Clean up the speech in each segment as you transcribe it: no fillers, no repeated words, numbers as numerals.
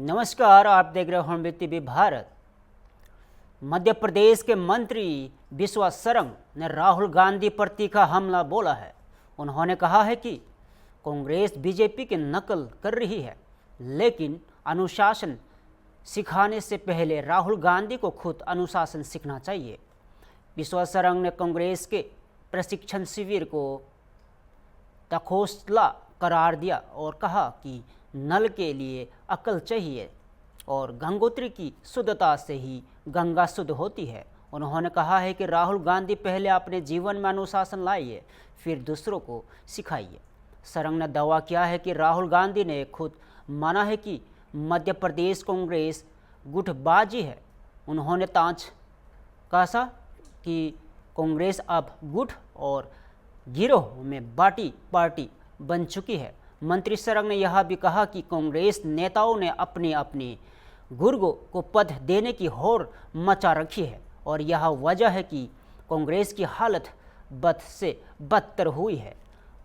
नमस्कार, आप देख रहे हो हॉर्नबिल टीवी भारत। मध्य प्रदेश के मंत्री विश्वास सरंग ने राहुल गांधी पर तीखा हमला बोला है। उन्होंने कहा है कि कांग्रेस बीजेपी की नकल कर रही है, लेकिन अनुशासन सिखाने से पहले राहुल गांधी को खुद अनुशासन सीखना चाहिए। विश्वास सरंग ने कांग्रेस के प्रशिक्षण शिविर को तखोसला करार दिया और कहा कि नल के लिए अकल चाहिए और गंगोत्री की शुद्धता से ही गंगा शुद्ध होती है। उन्होंने कहा है कि राहुल गांधी पहले अपने जीवन में अनुशासन लाइए, फिर दूसरों को सिखाइए। सरंग ने दावा किया है कि राहुल गांधी ने खुद माना है कि मध्य प्रदेश कांग्रेस गुटबाजी है। उन्होंने तांच कहा कि कांग्रेस अब गुट और गिरोह में बाटी पार्टी बन चुकी है। मंत्री सरंग ने यह भी कहा कि कांग्रेस नेताओं ने अपने अपने गुर्गों को पद देने की होड़ मचा रखी है और यह वजह है कि कांग्रेस की हालत बद से बदतर हुई है।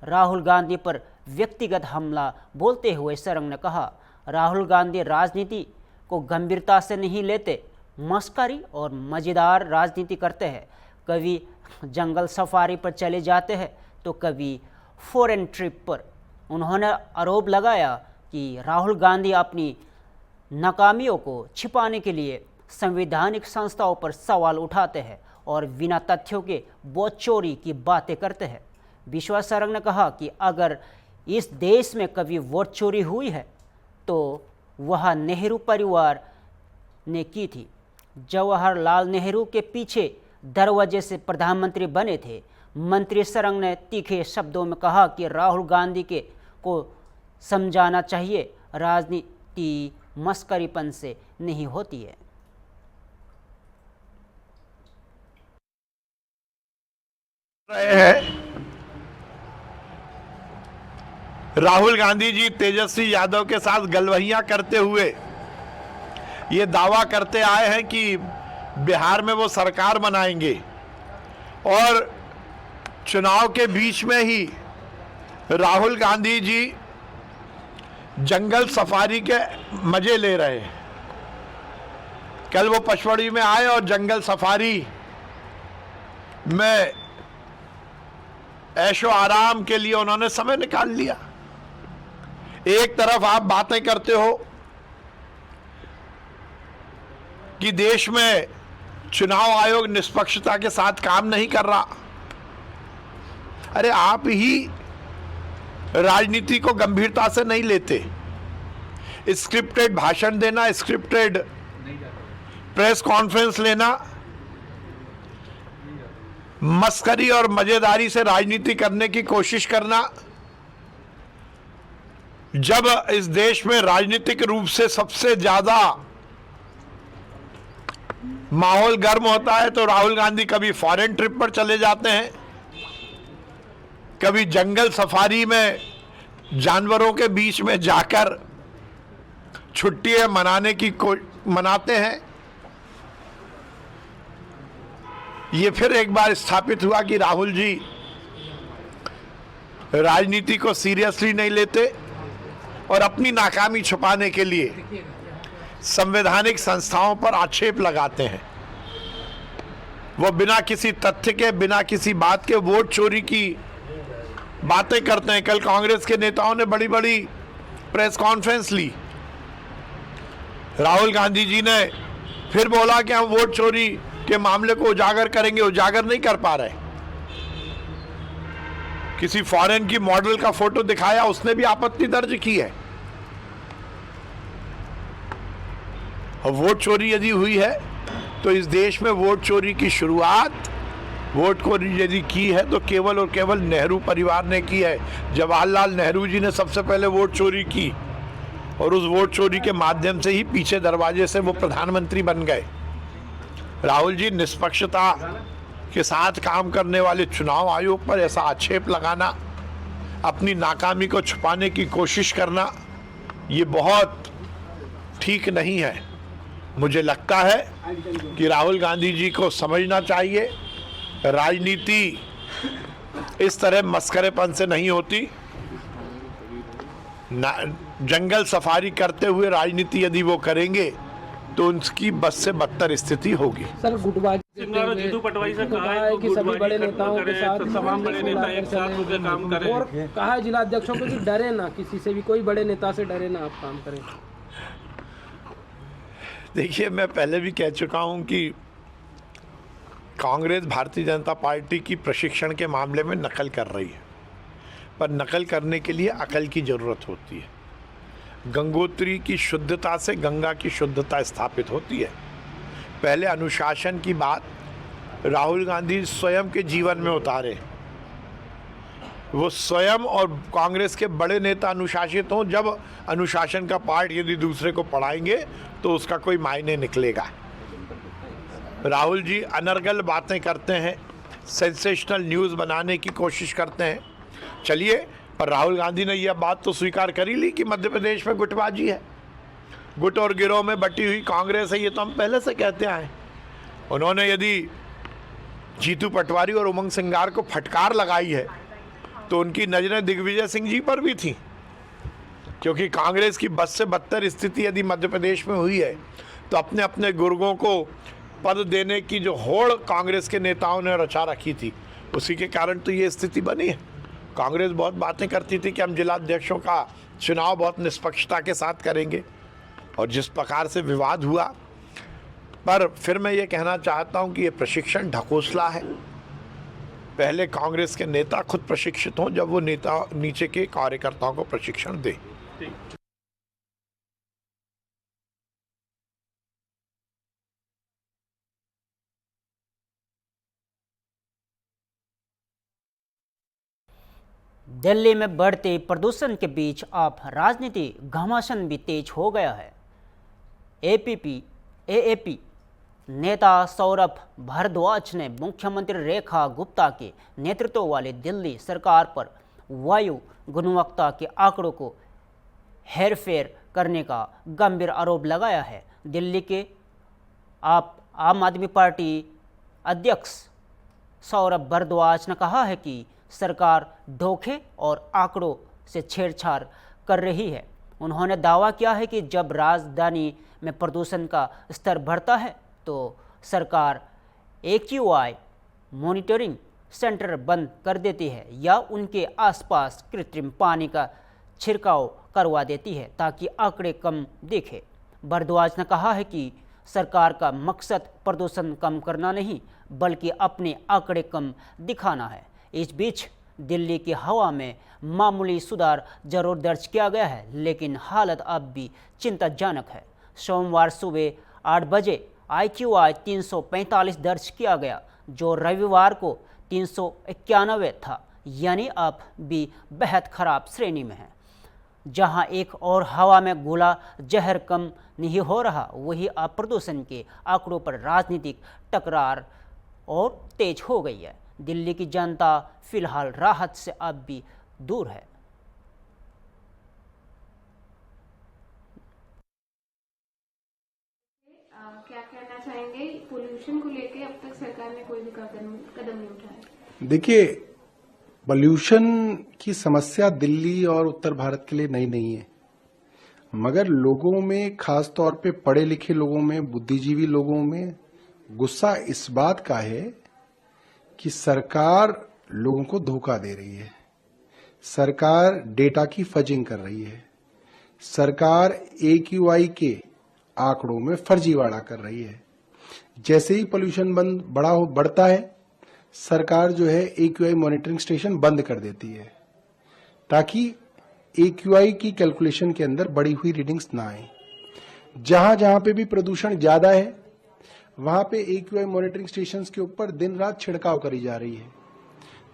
राहुल गांधी पर व्यक्तिगत हमला बोलते हुए सरंग ने कहा, राहुल गांधी राजनीति को गंभीरता से नहीं लेते, मस्करी और मज़ेदार राजनीति करते हैं। कभी जंगल सफारी पर चले जाते हैं तो कभी फॉरेन ट्रिप पर। उन्होंने आरोप लगाया कि राहुल गांधी अपनी नाकामियों को छिपाने के लिए संवैधानिक संस्थाओं पर सवाल उठाते हैं और बिना तथ्यों के वोट चोरी की बातें करते हैं। विश्वास सरंग ने कहा कि अगर इस देश में कभी वोट चोरी हुई है तो वह नेहरू परिवार ने की थी। जवाहरलाल नेहरू के पीछे दरवाजे से प्रधानमंत्री बने थे। मंत्री सरंग ने तीखे शब्दों में कहा कि राहुल गांधी को समझाना चाहिए, राजनीति मस्करीपन से नहीं होती है। राहुल गांधी जी तेजस्वी यादव के साथ गलवहियां करते हुए ये दावा करते आए हैं कि बिहार में वो सरकार बनाएंगे और चुनाव के बीच में ही राहुल गांधी जी जंगल सफारी के मजे ले रहे हैं। कल वो पचमढ़ी में आए और जंगल सफारी में ऐशो आराम के लिए उन्होंने समय निकाल लिया। एक तरफ आप बातें करते हो कि देश में चुनाव आयोग निष्पक्षता के साथ काम नहीं कर रहा। अरे आप ही राजनीति को गंभीरता से नहीं लेते। स्क्रिप्टेड भाषण देना, स्क्रिप्टेड प्रेस कॉन्फ्रेंस लेना, मस्करी और मजेदारी से राजनीति करने की कोशिश करना। जब इस देश में राजनीतिक रूप से सबसे ज्यादा माहौल गर्म होता है तो राहुल गांधी कभी फॉरेन ट्रिप पर चले जाते हैं, कभी जंगल सफारी में जानवरों के बीच में जाकर छुट्टियां मनाते हैं। ये फिर एक बार स्थापित हुआ कि राहुल जी राजनीति को सीरियसली नहीं लेते और अपनी नाकामी छुपाने के लिए संवैधानिक संस्थाओं पर आक्षेप लगाते हैं। वो बिना किसी तथ्य के, बिना किसी बात के वोट चोरी की बातें करते हैं। कल कांग्रेस के नेताओं ने बड़ी बड़ी प्रेस कॉन्फ्रेंस ली। राहुल गांधी जी ने फिर बोला कि हम वोट चोरी के मामले को उजागर करेंगे। उजागर नहीं कर पा रहे। किसी फॉरेन की मॉडल का फोटो दिखाया, उसने भी आपत्ति दर्ज की है। और वोट चोरी यदि हुई है तो इस देश में वोट चोरी की शुरुआत, वोट को यदि की है तो केवल और केवल नेहरू परिवार ने की है। जवाहरलाल नेहरू जी ने सबसे पहले वोट चोरी की और उस वोट चोरी के माध्यम से ही पीछे दरवाजे से वो प्रधानमंत्री बन गए। राहुल जी निष्पक्षता के साथ काम करने वाले चुनाव आयोग पर ऐसा आक्षेप लगाना, अपनी नाकामी को छुपाने की कोशिश करना, ये बहुत ठीक नहीं है। मुझे लगता है कि राहुल गांधी जी को समझना चाहिए, राजनीति इस तरह मस्करेपन से नहीं होती। जंगल सफारी करते हुए राजनीति यदि वो करेंगे तो उनकी बस से बदतर स्थिति होगी। सर गुटबाजी सिंगारा जीतू पटवारी से कहा है कि सभी बड़े नेताओं के साथ तमाम बड़े नेता एक साथ मिलकर काम करें और कहा है जिलाध्यक्षों को कि डरे ना, किसी से भी, कोई बड़े नेता से डरे ना, आप काम करें। देखिए, मैं पहले भी कह चुका हूं कि कांग्रेस भारतीय जनता पार्टी की प्रशिक्षण के मामले में नकल कर रही है, पर नकल करने के लिए अकल की ज़रूरत होती है। गंगोत्री की शुद्धता से गंगा की शुद्धता स्थापित होती है। पहले अनुशासन की बात राहुल गांधी स्वयं के जीवन में उतारे। वो स्वयं और कांग्रेस के बड़े नेता अनुशासित हों। जब अनुशासन का पाठ यदि दूसरे को पढ़ाएंगे तो उसका कोई मायने निकलेगा। राहुल जी अनर्गल बातें करते हैं, सेंसेशनल न्यूज़ बनाने की कोशिश करते हैं। चलिए, पर राहुल गांधी ने यह बात तो स्वीकार कर ही ली कि मध्य प्रदेश में गुटबाजी है, गुट और गिरोह में बटी हुई कांग्रेस है। ये तो हम पहले से कहते आए। उन्होंने यदि जीतू पटवारी और उमंग सिंगार को फटकार लगाई है तो उनकी नज़रें दिग्विजय सिंह जी पर भी थी, क्योंकि कांग्रेस की बद से बदतर स्थिति यदि मध्य प्रदेश में हुई है तो अपने अपने गुर्गों को पद देने की जो होड़ कांग्रेस के नेताओं ने रचा रखी थी, उसी के कारण तो ये स्थिति बनी है। कांग्रेस बहुत बातें करती थी कि हम जिलाध्यक्षों का चुनाव बहुत निष्पक्षता के साथ करेंगे, और जिस प्रकार से विवाद हुआ, पर फिर मैं ये कहना चाहता हूँ कि ये प्रशिक्षण ढकोसला है। पहले कांग्रेस के नेता खुद प्रशिक्षित हों, जब वो नेता नीचे के कार्यकर्ताओं को प्रशिक्षण दें। दिल्ली में बढ़ते प्रदूषण के बीच अब राजनीति घमासान भी तेज हो गया है। एएपी नेता सौरभ भारद्वाज ने मुख्यमंत्री रेखा गुप्ता के नेतृत्व वाली दिल्ली सरकार पर वायु गुणवत्ता के आंकड़ों को हेरफेर करने का गंभीर आरोप लगाया है। दिल्ली के आम आदमी पार्टी अध्यक्ष सौरभ भारद्वाज ने कहा है कि सरकार धोखे और आंकड़ों से छेड़छाड़ कर रही है। उन्होंने दावा किया है कि जब राजधानी में प्रदूषण का स्तर बढ़ता है तो सरकार AQI मॉनिटरिंग सेंटर बंद कर देती है या उनके आसपास कृत्रिम पानी का छिड़काव करवा देती है ताकि आंकड़े कम दिखे। भारद्वाज ने कहा है कि सरकार का मकसद प्रदूषण कम करना नहीं बल्कि अपने आंकड़े कम दिखाना है। इस बीच दिल्ली की हवा में मामूली सुधार जरूर दर्ज किया गया है, लेकिन हालत अब भी चिंताजनक है। सोमवार सुबह 8 बजे IQI 345 दर्ज किया गया, जो रविवार को 391 था, यानी अब भी बेहद खराब श्रेणी में है। जहां एक और हवा में गोला जहर कम नहीं हो रहा, वही अब प्रदूषण के आंकड़ों पर राजनीतिक टकरार और तेज हो गई है। दिल्ली की जनता फिलहाल राहत से अब भी दूर है। क्या कहना चाहेंगे पोल्यूशन को लेके? अब तक सरकार ने कोई भी कदम नहीं उठाया। देखिए, पोल्यूशन की समस्या दिल्ली और उत्तर भारत के लिए नई नहीं है, मगर लोगों में, खास तौर पे पढ़े लिखे लोगों में, बुद्धिजीवी लोगों में गुस्सा इस बात का है कि सरकार लोगों को धोखा दे रही है, सरकार डेटा की फजिंग कर रही है, सरकार AQI के आंकड़ों में फर्जीवाड़ा कर रही है। जैसे ही पोल्यूशन बढ़ता है, सरकार जो है AQI मॉनिटरिंग स्टेशन बंद कर देती है ताकि AQI की कैलकुलेशन के अंदर बढ़ी हुई रीडिंग्स ना आए। जहां जहां पे भी प्रदूषण ज्यादा है वहां पे AQI मॉनिटरिंग स्टेशंस के ऊपर दिन रात छिड़काव करी जा रही है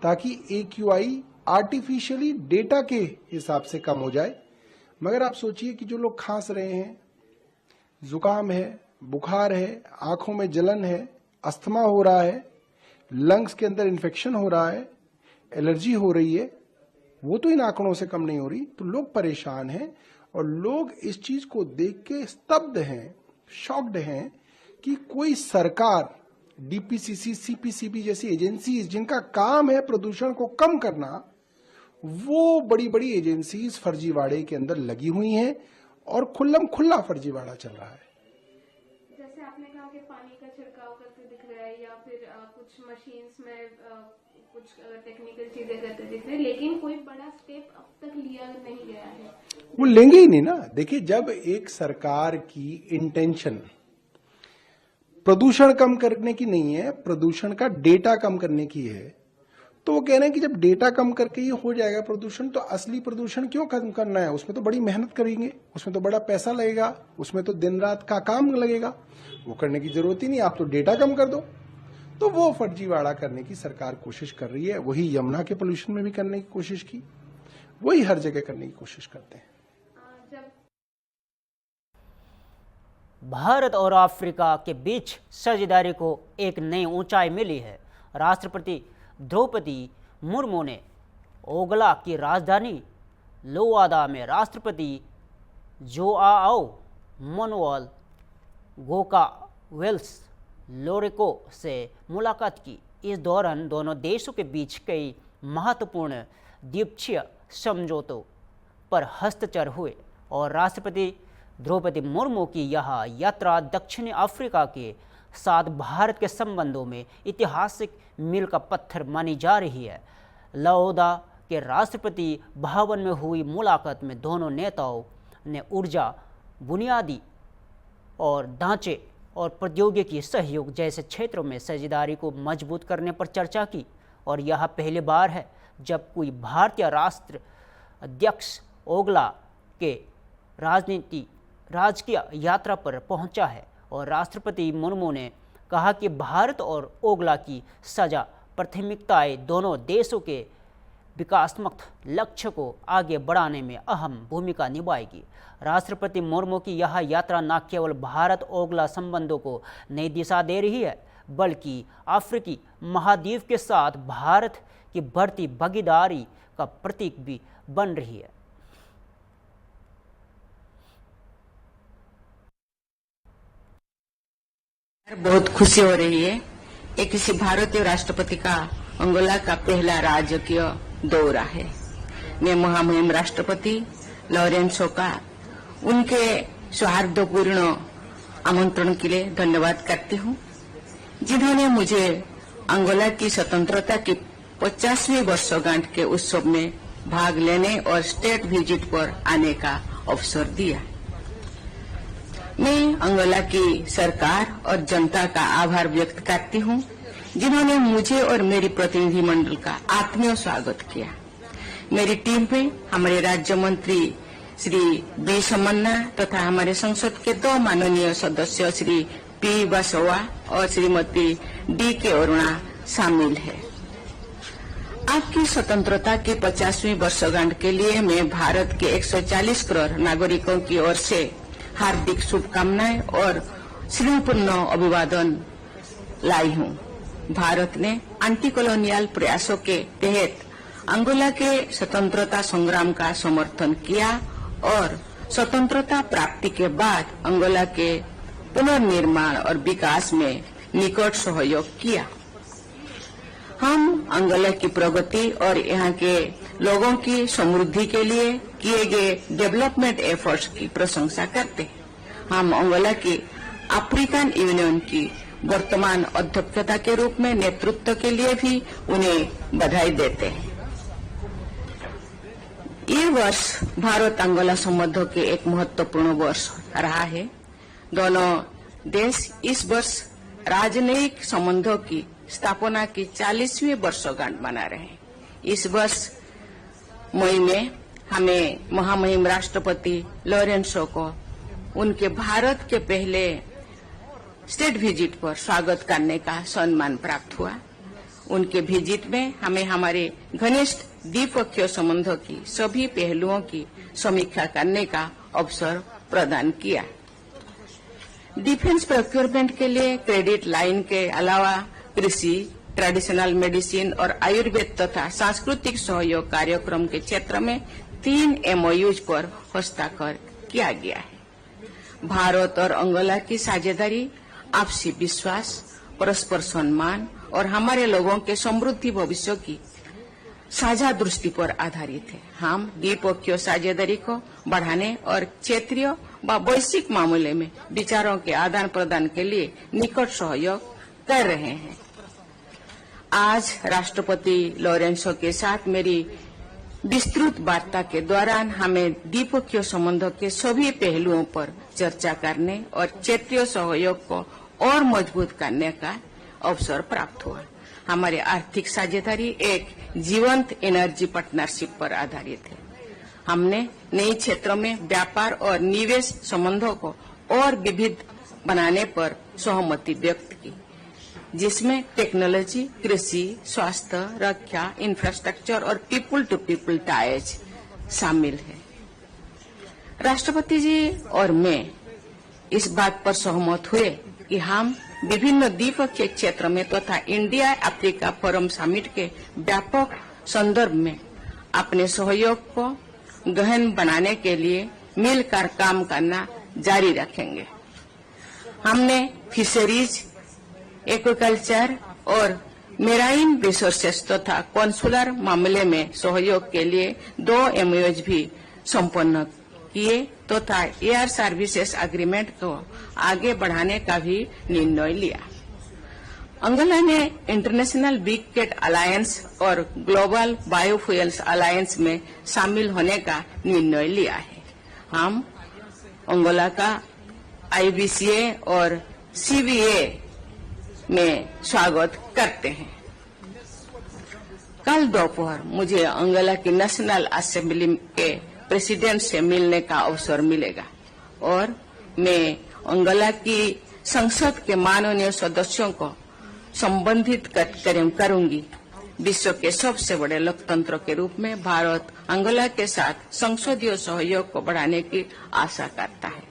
ताकि AQI आर्टिफिशियली डेटा के हिसाब से कम हो जाए। मगर आप सोचिए कि जो लोग खांस रहे हैं, जुकाम है, बुखार है, आंखों में जलन है, अस्थमा हो रहा है, लंग्स के अंदर इन्फेक्शन हो रहा है, एलर्जी हो रही है, वो तो इन आंकड़ों से कम नहीं हो रही। तो लोग परेशान हैं और लोग इस चीज को देख के स्तब्ध हैं, शॉक्ड हैं कि कोई सरकार, DPCC, CPCB जैसी एजेंसीज जिनका काम है प्रदूषण को कम करना, वो बड़ी बड़ी एजेंसीज फर्जीवाड़े के अंदर लगी हुई हैं और खुल्लम खुल्ला फर्जीवाड़ा चल रहा है। जैसे आपने कहा कि पानी का छिड़काव करते दिख रहा है या फिर कुछ मशीन्स में कुछ टेक्निकल चीजें करते दिख रहे हैं, लेकिन कोई बड़ा स्टेप अब तक लिया नहीं गया है। वो लेंगे ही नहीं ना। देखिए, जब एक सरकार की इंटेंशन प्रदूषण कम करने की नहीं है, प्रदूषण का डेटा कम करने की है, तो वो कह रहे हैं कि जब डेटा कम करके ये हो जाएगा प्रदूषण, तो असली प्रदूषण क्यों कम करना है? उसमें तो बड़ी मेहनत करेंगे, उसमें तो बड़ा पैसा लगेगा, उसमें तो दिन रात का काम लगेगा, वो करने की जरूरत ही नहीं, आप तो डेटा कम कर दो। तो वो फर्जीवाड़ा करने की सरकार कोशिश कर रही है। वही यमुना के पोल्यूशन में भी करने की कोशिश की, वही हर जगह करने की कोशिश करते हैं। भारत और अफ्रीका के बीच साझेदारी को एक नई ऊंचाई मिली है। राष्ट्रपति द्रौपदी मुर्मू ने ओगला की राजधानी लोवादा में राष्ट्रपति जोआओ मनोअल गोका वेल्स लोरेको से मुलाकात की। इस दौरान दोनों देशों के बीच कई महत्वपूर्ण द्विपक्षीय समझौतों पर हस्ताक्षर हुए और राष्ट्रपति द्रौपदी मुर्मू की यह यात्रा दक्षिणी अफ्रीका के साथ भारत के संबंधों में ऐतिहासिक मील का पत्थर मानी जा रही है। लोवादा के राष्ट्रपति भवन में हुई मुलाकात में दोनों नेताओं ने ऊर्जा, बुनियादी और ढांचे और प्रौद्योगिकी सहयोग जैसे क्षेत्रों में साझेदारी को मजबूत करने पर चर्चा की। और यह पहली बार है जब कोई भारतीय राष्ट्र अध्यक्ष ओगला के राजकीय यात्रा पर पहुंचा है। और राष्ट्रपति मुर्मू ने कहा कि भारत और ओगला की साझा प्राथमिकताएं दोनों देशों के विकासात्मक लक्ष्य को आगे बढ़ाने में अहम भूमिका निभाएगी। राष्ट्रपति मुर्मू की यह यात्रा न केवल भारत ओगला संबंधों को नई दिशा दे रही है, बल्कि अफ्रीकी महाद्वीप के साथ भारत की बढ़ती भागीदारी का प्रतीक भी बन रही है। बहुत खुशी हो रही है। एक किसी भारतीय राष्ट्रपति का अंगोला का पहला राजकीय दौरा है। मैं महामहिम राष्ट्रपति लॉरेंसो का उनके सौहार्दपूर्ण आमंत्रण के लिए धन्यवाद करती हूँ, जिन्होंने मुझे अंगोला की स्वतंत्रता की 50वीं वर्षगांठ के उत्सव में भाग लेने और स्टेट विजिट पर आने का अवसर दिया। मैं अंगोला की सरकार और जनता का आभार व्यक्त करती हूँ, जिन्होंने मुझे और मेरी प्रतिनिधि मंडल का आत्मीय स्वागत किया। मेरी टीम में हमारे राज्य मंत्री श्री बी समन्ना तथा हमारे संसद के 2 माननीय सदस्य श्री पी बसवा और श्रीमती डी के अरुणा शामिल है। आपकी स्वतंत्रता की 50वीं वर्षगांठ के लिए मैं भारत के 140 करोड़ नागरिकों की ओर से हार्दिक शुभकामनाएं और स्नेहपूर्ण अभिवादन लाई हूँ। भारत ने एंटी कॉलोनियल प्रयासों के तहत अंगोला के स्वतंत्रता संग्राम का समर्थन किया और स्वतंत्रता प्राप्ति के बाद अंगोला के पुनर्निर्माण और विकास में निकट सहयोग किया। हम अंगोला की प्रगति और यहाँ के लोगों की समृद्धि के लिए किए गए डेवलपमेंट एफर्ट्स की प्रशंसा करते हैं। हम अंगोला की अफ्रीकन यूनियन की वर्तमान अध्यक्षता के रूप में नेतृत्व के लिए भी उन्हें बधाई देते हैं। ये वर्ष भारत अंगोला संबंधों के एक महत्वपूर्ण वर्ष रहा है। दोनों देश इस वर्ष राजनयिक संबंधों की स्थापना की 40वीं वर्षगांठ मना रहे हैं। इस वर्ष मई में हमें महामहिम राष्ट्रपति लॉरेंसो को उनके भारत के पहले स्टेट विजिट पर स्वागत करने का सम्मान प्राप्त हुआ। उनके विजिट में हमें हमारे घनिष्ठ द्विपक्षीय संबंधों की सभी पहलुओं की समीक्षा करने का अवसर प्रदान किया। डिफेंस प्रोक्योरमेंट के लिए क्रेडिट लाइन के अलावा कृषि, ट्रेडिशनल मेडिसिन और आयुर्वेद तथा सांस्कृतिक सहयोग कार्यक्रम के क्षेत्र में 3 MOUs पर हस्ताक्षर किया गया है। भारत और अंगोला की साझेदारी आपसी विश्वास, परस्पर सम्मान और हमारे लोगों के समृद्धि भविष्य की साझा दृष्टि पर आधारित है। हम द्विपक्षीय साझेदारी को बढ़ाने और क्षेत्रीय व वैश्विक मामले में विचारों के आदान प्रदान के लिए निकट सहयोग कर रहे हैं। आज राष्ट्रपति लोरेंसो के साथ मेरी विस्तृत वार्ता के दौरान हमें द्विपक्षीय संबंधों के सभी पहलुओं पर चर्चा करने और क्षेत्रीय सहयोग को और मजबूत करने का अवसर प्राप्त हुआ। हमारी आर्थिक साझेदारी एक जीवंत एनर्जी पार्टनरशिप पर आधारित है। हमने नए क्षेत्रों में व्यापार और निवेश संबंधों को और विविध बनाने पर सहमति व्यक्त की, जिसमें टेक्नोलॉजी, कृषि, स्वास्थ्य, रक्षा, इंफ्रास्ट्रक्चर और पीपल टू पीपल टाइज शामिल है। राष्ट्रपति जी और मैं इस बात पर सहमत हुए कि हम विभिन्न द्विपक्षीय क्षेत्र में तथा इंडिया अफ्रीका फोरम समिट के व्यापक संदर्भ में अपने सहयोग को गहन बनाने के लिए मिलकर काम करना जारी रखेंगे। हमने फिशरीज, एक्वाकल्चर और मेराइन रिसोर्सेस तथा कॉन्सुलर मामले में सहयोग के लिए 2 MOUs भी संपन्न किए तथा एयर सर्विसेज एग्रीमेंट को आगे बढ़ाने का भी निर्णय लिया। अंगोला ने इंटरनेशनल बिग कैट अलायंस और ग्लोबल बायोफ्यूल्स अलायंस में शामिल होने का निर्णय लिया है। हम अंगोला का IBCA और CBA में स्वागत करते हैं। कल दोपहर मुझे अंगोला की नेशनल असेंबली के प्रेसिडेंट से मिलने का अवसर मिलेगा और मैं अंगोला की संसद के माननीय सदस्यों को संबोधित करूंगी। विश्व के सबसे बड़े लोकतंत्र के रूप में भारत अंगोला के साथ संसदीय सहयोग को बढ़ाने की आशा करता है।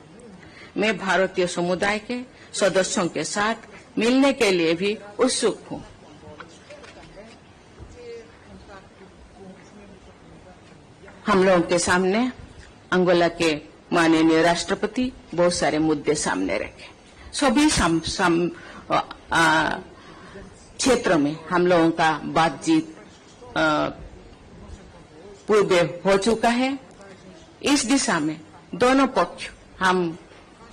मैं भारतीय समुदाय के सदस्यों के साथ मिलने के लिए भी उत्सुक हूँ। हम लोगों के सामने अंगोला के माननीय राष्ट्रपति बहुत सारे मुद्दे सामने रखे। सभी क्षेत्रों में हम लोगों का बातचीत पूर्व हो चुका है। इस दिशा में दोनों पक्ष हम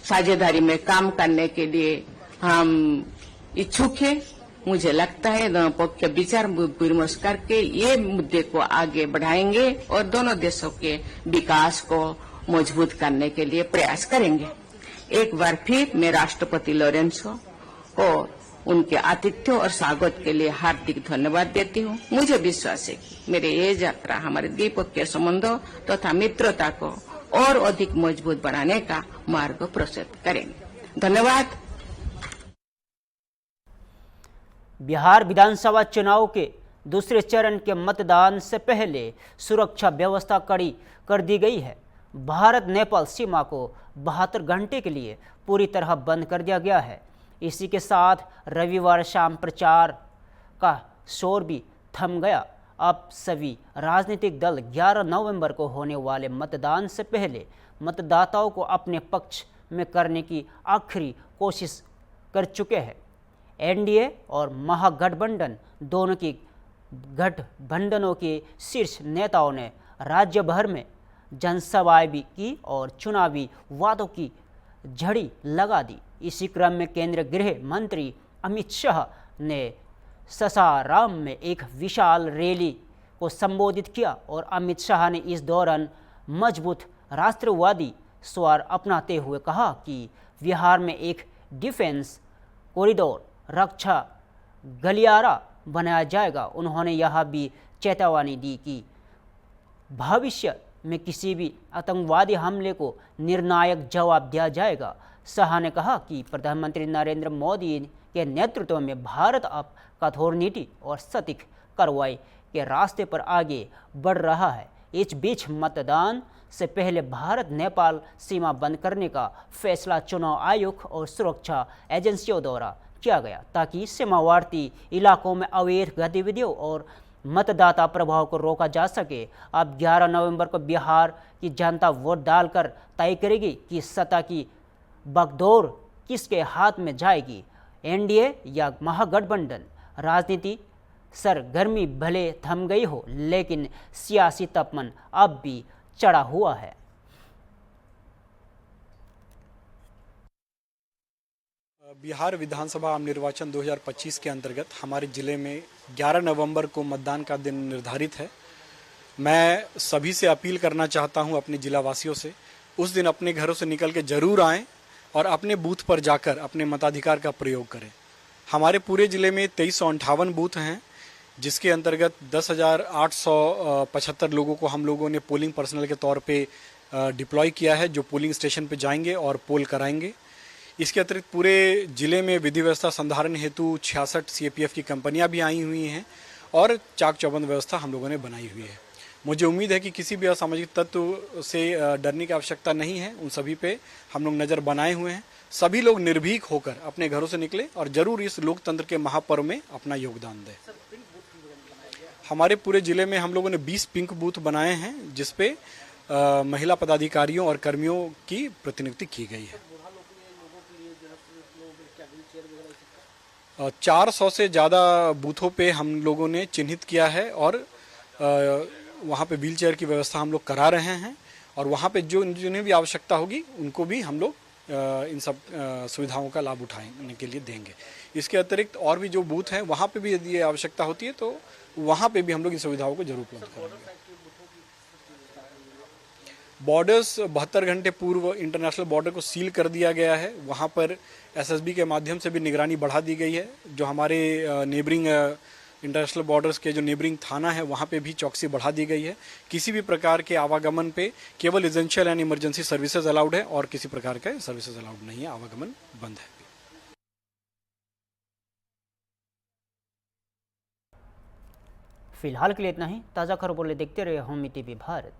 साझेदारी में काम करने के लिए हम इच्छुक है। मुझे लगता है दोनों पक्ष विचार विमर्श करके ये मुद्दे को आगे बढ़ाएंगे और दोनों देशों के विकास को मजबूत करने के लिए प्रयास करेंगे। एक बार फिर मैं राष्ट्रपति लोरेंसो को उनके आतिथ्य और स्वागत के लिए हार्दिक धन्यवाद देती हूँ। मुझे विश्वास है कि मेरे ये यात्रा हमारे द्विपक्षीय संबंधों तथा मित्रता को और अधिक मजबूत बनाने का मार्ग प्रशस्त करेंगे। धन्यवाद। बिहार विधानसभा चुनाव के दूसरे चरण के मतदान से पहले सुरक्षा व्यवस्था कड़ी कर दी गई है। भारत नेपाल सीमा को 72 घंटे के लिए पूरी तरह बंद कर दिया गया है। इसी के साथ रविवार शाम प्रचार का शोर भी थम गया। अब सभी राजनीतिक दल 11 नवंबर को होने वाले मतदान से पहले मतदाताओं को अपने पक्ष में करने की आखिरी कोशिश कर चुके हैं। एनडीए और महागठबंधन दोनों की गठबंधनों के शीर्ष नेताओं ने राज्य भर में जनसभाएं भी की और चुनावी वादों की झड़ी लगा दी। इसी क्रम में केंद्रीय गृह मंत्री अमित शाह ने ससाराम में एक विशाल रैली को संबोधित किया और अमित शाह ने इस दौरान मजबूत राष्ट्रवादी स्वर अपनाते हुए कहा कि बिहार में एक डिफेंस कॉरिडोर रक्षा गलियारा बनाया जाएगा। उन्होंने यह भी चेतावनी दी कि भविष्य में किसी भी आतंकवादी हमले को निर्णायक जवाब दिया जाएगा। शाह ने कहा कि प्रधानमंत्री नरेंद्र मोदी के नेतृत्व में भारत अब कठोर नीति और सटीक कार्रवाई के रास्ते पर आगे बढ़ रहा है। इस बीच मतदान से पहले भारत नेपाल सीमा बंद करने का फैसला चुनाव आयोग और सुरक्षा एजेंसियों द्वारा किया गया ताकि सीमावर्ती इलाकों में अवैध गतिविधियों और मतदाता प्रभाव को रोका जा सके। अब 11 नवंबर को बिहार की जनता वोट डालकर तय करेगी कि सत्ता की बागडोर किसके हाथ में जाएगी, एनडीए या महागठबंधन। राजनीति सरगर्मी भले थम गई हो, लेकिन सियासी तापमान अब भी चढ़ा हुआ है। बिहार विधानसभा आम निर्वाचन 2025 के अंतर्गत हमारे जिले में 11 नवंबर को मतदान का दिन निर्धारित है। मैं सभी से अपील करना चाहता हूं, अपने जिला वासियों से, उस दिन अपने घरों से निकल के जरूर आएं और अपने बूथ पर जाकर अपने मताधिकार का प्रयोग करें। हमारे पूरे जिले में 2358 बूथ हैं, जिसके अंतर्गत 10,875 लोगों को हम लोगों ने पोलिंग पर्सनल के तौर पे डिप्लॉय किया है, जो पोलिंग स्टेशन पे जाएंगे और पोल कराएंगे। इसके अतिरिक्त पूरे जिले में विधि व्यवस्था संधारण हेतु 66 सीएपीएफ की कंपनियां भी आई हुई हैं और चाक चौबंद व्यवस्था हम लोगों ने बनाई हुई है। मुझे उम्मीद है कि किसी भी असामाजिक तत्व से डरने की आवश्यकता नहीं है। उन सभी पे हम लोग नज़र बनाए हुए हैं। सभी लोग निर्भीक होकर अपने घरों से निकले और जरूर इस लोकतंत्र के महापर्व में अपना योगदान दें। हमारे पूरे जिले में हम लोगों ने 20 पिंक बूथ बनाए हैं, जिसपे महिला पदाधिकारियों और कर्मियों की प्रतिनियुक्ति की गई है। 400 से ज़्यादा बूथों पे हम लोगों ने चिन्हित किया है और वहाँ पे व्हीलचेयर की व्यवस्था हम लोग करा रहे हैं और वहाँ पे जिन्हें भी आवश्यकता होगी उनको भी हम लोग इन सब सुविधाओं का लाभ उठाने के लिए देंगे। इसके अतिरिक्त और भी जो बूथ हैं वहाँ पे भी यदि ये आवश्यकता होती है तो वहाँ पे भी हम लोग इन सुविधाओं को जरूर उपलब्ध करेंगे। बॉर्डर्स 72 घंटे पूर्व इंटरनेशनल बॉर्डर को सील कर दिया गया है। वहाँ पर एसएसबी के माध्यम से भी निगरानी बढ़ा दी गई है। जो हमारे नेबरिंग इंटरनेशनल बॉर्डर्स के जो नेबरिंग थाना है वहाँ पे भी चौकसी बढ़ा दी गई है। किसी भी प्रकार के आवागमन पे केवल essential and emergency services allowed है और किसी प्रकार का सर्विसेज अलाउड नहीं है, आवागमन बंद है। फिलहाल के लिए इतना ही। ताज़ा खबरों के लिए देखते रहिए होमी टीवी भारत।